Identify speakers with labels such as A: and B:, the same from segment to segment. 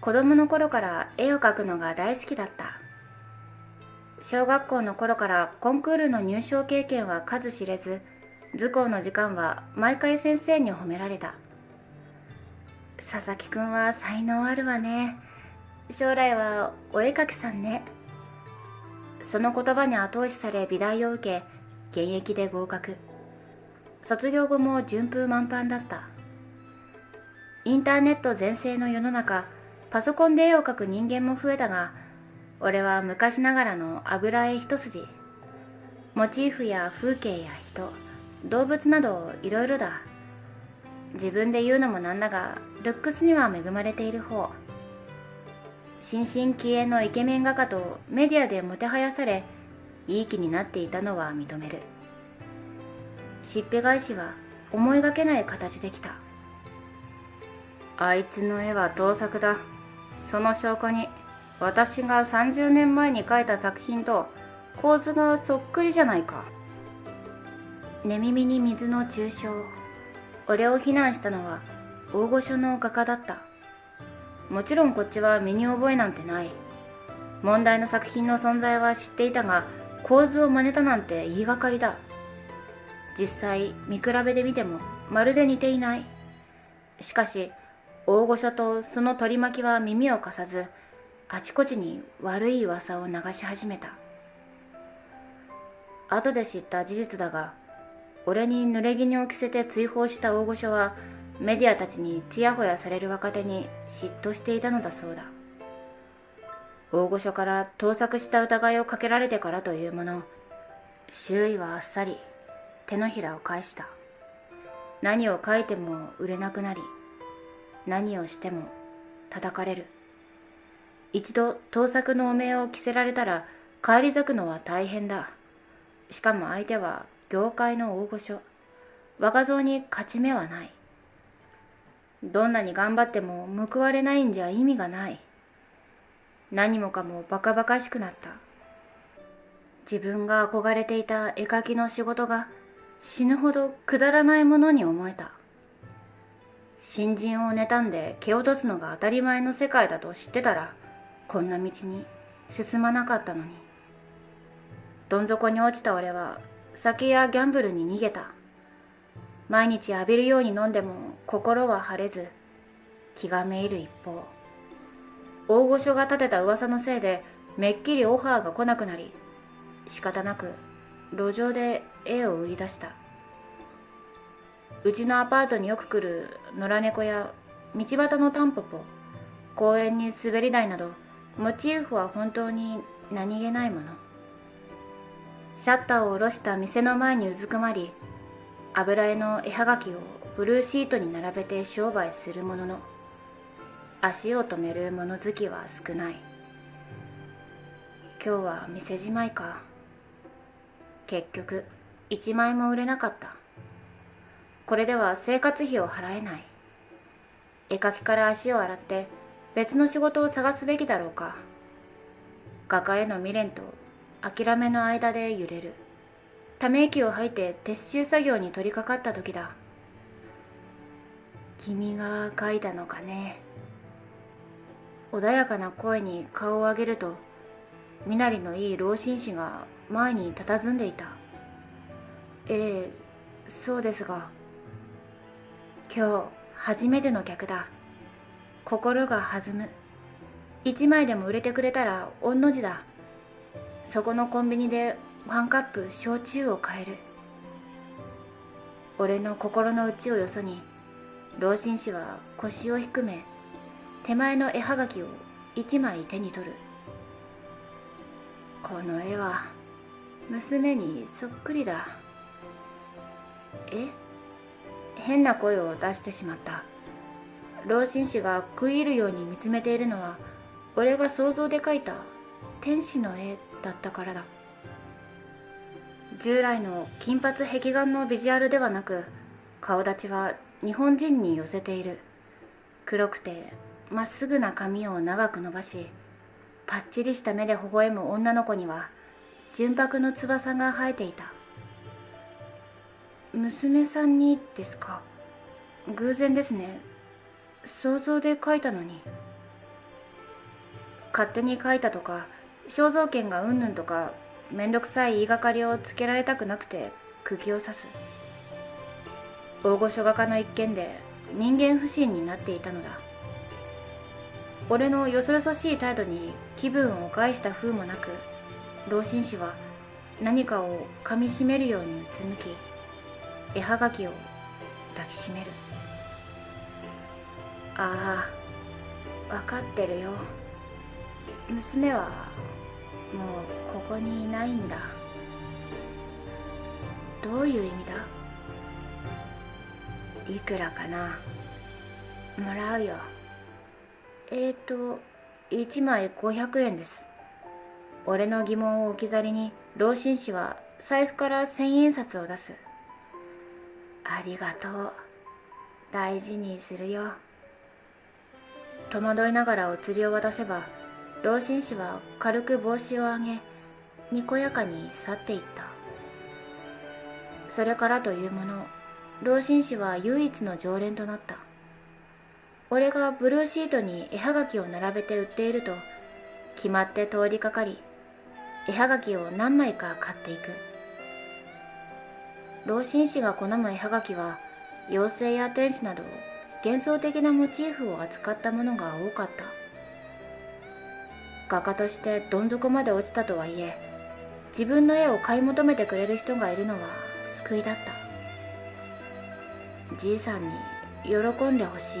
A: 子供の頃から絵を描くのが大好きだった。小学校の頃からコンクールの入賞経験は数知れず、図工の時間は毎回先生に褒められた。佐々木くんは才能あるわね。将来はお絵描きさんね。その言葉に後押しされ美大を受け、現役で合格。卒業後も順風満帆だった。インターネット全盛の世の中、パソコンで絵を描く人間も増えたが、俺は昔ながらの油絵一筋。モチーフや風景や人、動物などいろいろだ。自分で言うのもなんだが、ルックスには恵まれている方。新進気鋭のイケメン画家とメディアでもてはやされ、いい気になっていたのは認める。しっぺ返しは思いがけない形できた。あいつの絵は盗作だ。その証拠に、私が30年前に描いた作品と構図がそっくりじゃないか。寝耳に水の中傷。俺を非難したのは大御所の画家だった。もちろんこっちは身に覚えなんてない。問題の作品の存在は知っていたが、構図を真似たなんて言いがかりだ。実際見比べてみてもまるで似ていない。しかし大御所とその取り巻きは耳を貸さず、あちこちに悪い噂を流し始めた。後で知った事実だが、俺に濡れ衣を着せて追放した大御所は、メディアたちにちやほやされる若手に嫉妬していたのだそうだ。大御所から盗作した疑いをかけられてからというもの、周囲はあっさり手のひらを返した。何を書いても売れなくなり、何をしても叩かれる。一度盗作の汚名を着せられたら返り咲くのは大変だ。しかも相手は業界の大御所。若造に勝ち目はない。どんなに頑張っても報われないんじゃ意味がない。何もかもバカバカしくなった。自分が憧れていた絵描きの仕事が死ぬほどくだらないものに思えた。新人を妬んで蹴落とすのが当たり前の世界だと知ってたら、こんな道に進まなかったのに。どん底に落ちた俺は酒やギャンブルに逃げた。毎日浴びるように飲んでも心は晴れず、気がめいる一方。大御所が立てた噂のせいでめっきりオファーが来なくなり、仕方なく路上で絵を売り出した。うちのアパートによく来る野良猫や道端のタンポポ、公園に滑り台など、モチーフは本当に何気ないもの。シャッターを下ろした店の前にうずくまり、油絵の絵はがきをブルーシートに並べて商売するものの、足を止める物好きは少ない。今日は店じまいか。結局1枚も売れなかった。これでは生活費を払えない。絵描きから足を洗って別の仕事を探すべきだろうか。画家への未練と諦めの間で揺れる。ため息を吐いて撤収作業に取り掛かった時だ。君が描いたのかね。穏やかな声に顔を上げると、身なりのいい老紳士が前に佇んでいた。ええ、そうですが。今日初めての客だ。心が弾む。1枚でも売れてくれたら御の字だ。そこのコンビニでワンカップ焼酎を買える。俺の心の内をよそに、老紳士は腰を低め、手前の絵はがきを1枚手に取る。この絵は娘にそっくりだ。え？変な声を出してしまった。老紳士が食い入るように見つめているのは、俺が想像で描いた天使の絵だったからだ。従来の金髪壁眼のビジュアルではなく、顔立ちは日本人に寄せている。黒くてまっすぐな髪を長く伸ばし、パッチリした目で微笑む女の子には純白の翼が生えていた。娘さんにですか。偶然ですね。想像で描いたのに。勝手に書いたとか肖像権がうんぬんとかめんどくさい言いがかりをつけられたくなくて釘を刺す。大御所画家の一件で人間不信になっていたのだ。俺のよそよそしい態度に気分を害した風もなく、老紳士は何かを噛みしめるようにうつむき、絵はがきを抱きしめる。ああ、わかってるよ。娘はもうここにいないんだ。どういう意味だ？いくらかな？もらうよ。1枚500円です。俺の疑問を置き去りに老紳士は財布から千円札を出す。ありがとう。大事にするよ。戸惑いながらお釣りを渡せば、老紳士は軽く帽子を上げ、にこやかに去っていった。それからというもの、老紳士は唯一の常連となった。俺がブルーシートに絵はがきを並べて売っていると、決まって通りかかり、絵はがきを何枚か買っていく。老紳士が好む絵はがきは、妖精や天使など幻想的なモチーフを扱ったものが多かった。画家としてどん底まで落ちたとはいえ、自分の絵を買い求めてくれる人がいるのは救いだった。じいさんに喜んでほしい。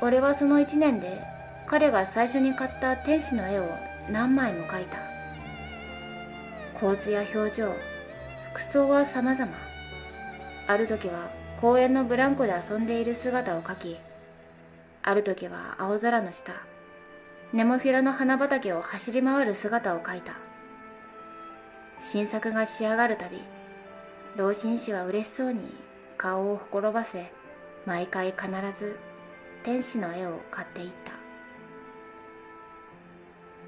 A: 俺はその1年で彼が最初に買った天使の絵を何枚も描いた。構図や表情、服装は様々。ある時は公園のブランコで遊んでいる姿を描き、ある時は青空の下、ネモフィラの花畑を走り回る姿を描いた。新作が仕上がるたび、老紳士は嬉しそうに顔をほころばせ、毎回必ず天使の絵を買っていっ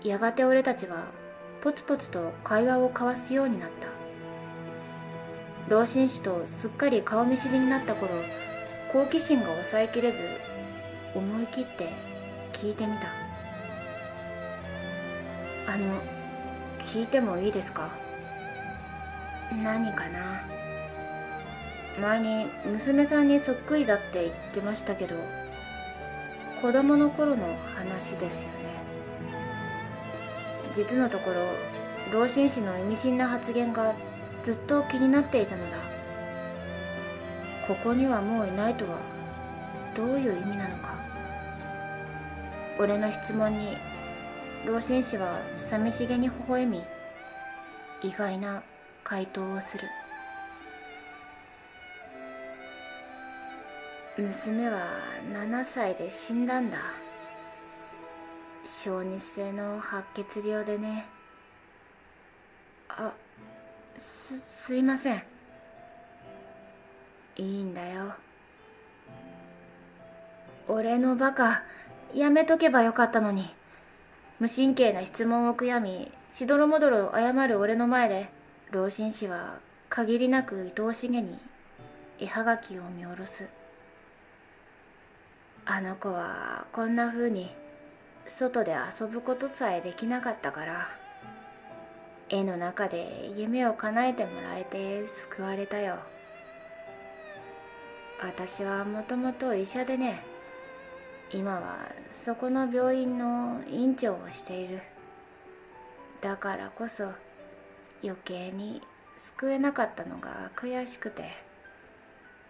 A: た。やがて俺たちはポツポツと会話を交わすようになった。老紳士とすっかり顔見知りになった頃、好奇心が抑えきれず、思い切って聞いてみた。聞いてもいいですか？何かな？前に娘さんにそっくりだって言ってましたけど、子供の頃の話ですよね。実のところ、老紳士の意味深な発言がずっと気になっていたのだ。ここにはもういないとはどういう意味なのか。俺の質問に老紳士は寂しげに微笑み、意外な回答をする。娘は7歳で死んだんだ。小児性の白血病でね。すいません。いいんだよ。俺のバカ、やめとけばよかったのに。無神経な質問を悔やみ、しどろもどろ謝る俺の前で、老紳士は限りなく愛おしげに絵はがきを見下ろす。あの子はこんな風に外で遊ぶことさえできなかったから、絵の中で夢を叶えてもらえて救われたよ。私はもともと医者でね、今はそこの病院の院長をしている。だからこそ余計に救えなかったのが悔しくて、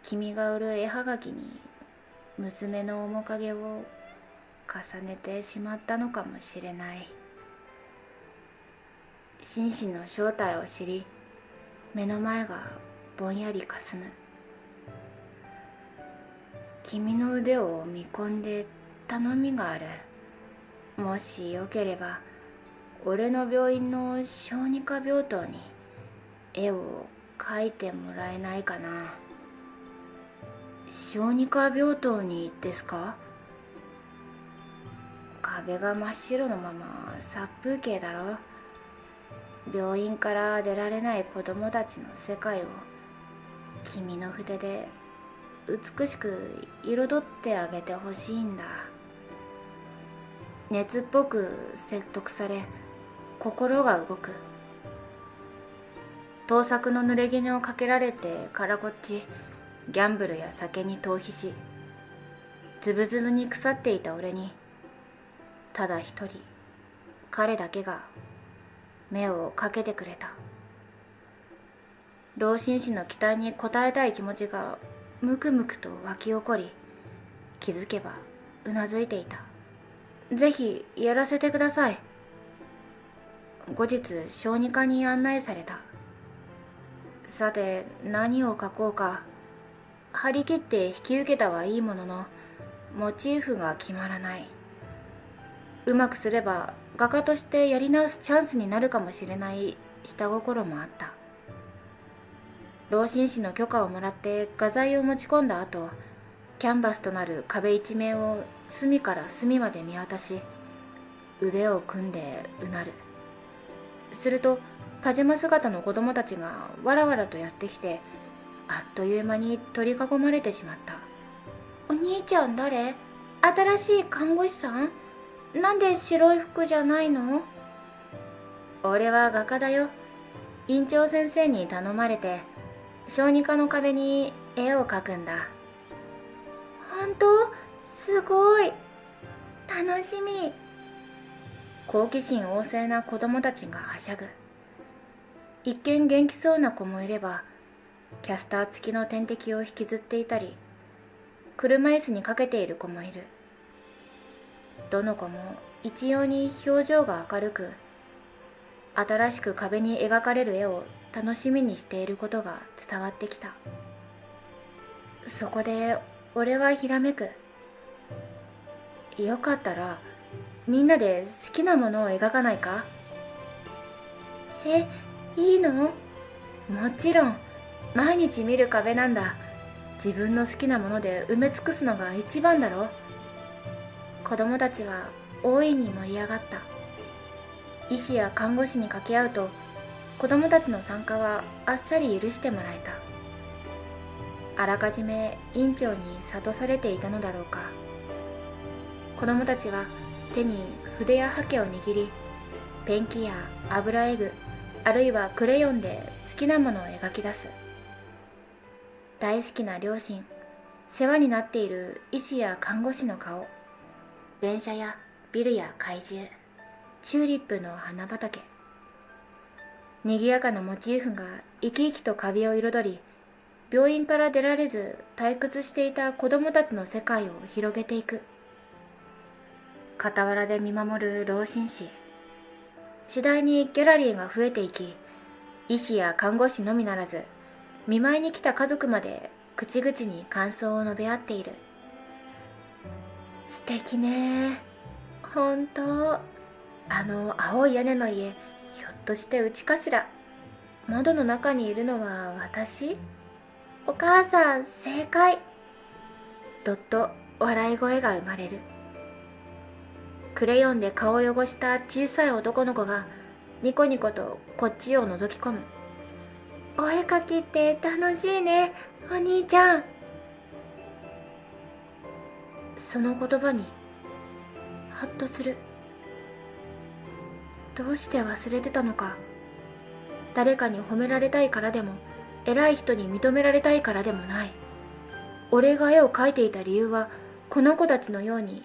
A: 君が売る絵はがきに娘の面影を重ねてしまったのかもしれない。紳士の正体を知り、目の前がぼんやりかすむ。君の腕を見込んで頼みがある。もしよければ、俺の病院の小児科病棟に絵を描いてもらえないかな。小児科病棟にですか？壁が真っ白のまま殺風景だろ。病院から出られない子供たちの世界を君の筆で美しく彩ってあげてほしいんだ。熱っぽく説得され、心が動く。盗作の濡れ衣をかけられてからこっち、ギャンブルや酒に逃避し、ズブズブに腐っていた俺に、ただ一人、彼だけが目をかけてくれた。老紳士の期待に応えたい気持ちがむくむくと湧き起こり、気づけばうなずいていた。ぜひやらせてください。後日小児科に案内された。さて何を描こうか。張り切って引き受けたはいいものの、モチーフが決まらない。うまくすれば画家としてやり直すチャンスになるかもしれない下心もあった。老紳士の許可をもらって画材を持ち込んだ後、キャンバスとなる壁一面を隅から隅まで見渡し、腕を組んでうなる。するとパジャマ姿の子供たちがわらわらとやってきて、あっという間に取り囲まれてしまった。お兄ちゃん誰？新しい看護師さん？なんで白い服じゃないの？俺は画家だよ。院長先生に頼まれて小児科の壁に絵を描くんだ。本当？すごい。楽しみ。好奇心旺盛な子供たちがはしゃぐ。一見元気そうな子もいれば、キャスター付きの点滴を引きずっていたり、車椅子にかけている子もいる。どの子も一様に表情が明るく、新しく壁に描かれる絵を楽しみにしていることが伝わってきた。そこで俺はひらめく。よかったらみんなで好きなものを描かないか？いいの？もちろん。毎日見る壁なんだ。自分の好きなもので埋め尽くすのが一番だろ。子供たちは大いに盛り上がった。医師や看護師に掛け合うと、子供たちの参加はあっさり許してもらえた。あらかじめ院長に諭されていたのだろうか。子供たちは手に筆やハケを握り、ペンキや油絵具、あるいはクレヨンで好きなものを描き出す。大好きな両親、世話になっている医師や看護師の顔、電車やビルや怪獣、チューリップの花畑。賑やかなモチーフが生き生きと壁を彩り、病院から出られず退屈していた子供たちの世界を広げていく。傍らで見守る老紳士。次第にギャラリーが増えていき、医師や看護師のみならず、見舞いに来た家族まで口々に感想を述べ合っている。素敵ね。本当。あの青い屋根の家、ひょっとしてうちかしら。窓の中にいるのは私？お母さん、正解。どっと笑い声が生まれる。クレヨンで顔を汚した小さい男の子がニコニコとこっちを覗き込む。お絵かきって楽しいね、お兄ちゃん。その言葉にハッとする。どうして忘れてたのか。誰かに褒められたいからでも、偉い人に認められたいからでもない。俺が絵を描いていた理由は、この子たちのように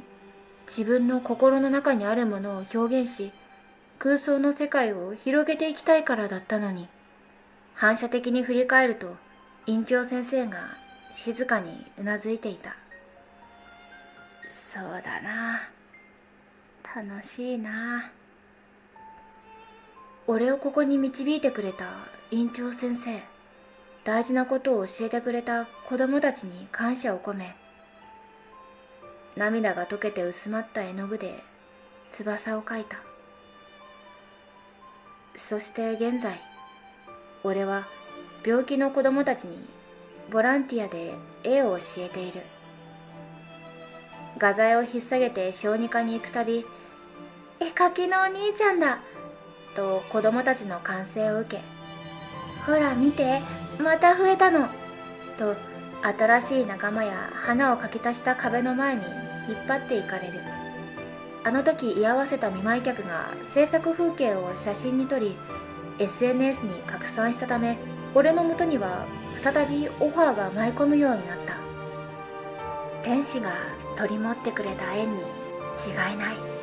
A: 自分の心の中にあるものを表現し、空想の世界を広げていきたいからだったのに。反射的に振り返ると、院長先生が静かにうなずいていた。そうだな。楽しいな。俺をここに導いてくれた院長先生、大事なことを教えてくれた子供たちに感謝を込め、涙が溶けて薄まった絵の具で翼を描いた。そして現在、俺は病気の子供たちにボランティアで絵を教えている。画材を引っ提げて小児科に行くたび、絵描きのお兄ちゃんだと子供たちの歓声を受け、ほら見て、また増えたのと新しい仲間や花を描き足した壁の前に引っ張っていかれる。あの時居合わせた見舞い客が制作風景を写真に撮り SNS に拡散したため、俺の元には再びオファーが舞い込むようになった。天使が取り持ってくれた縁に違いない。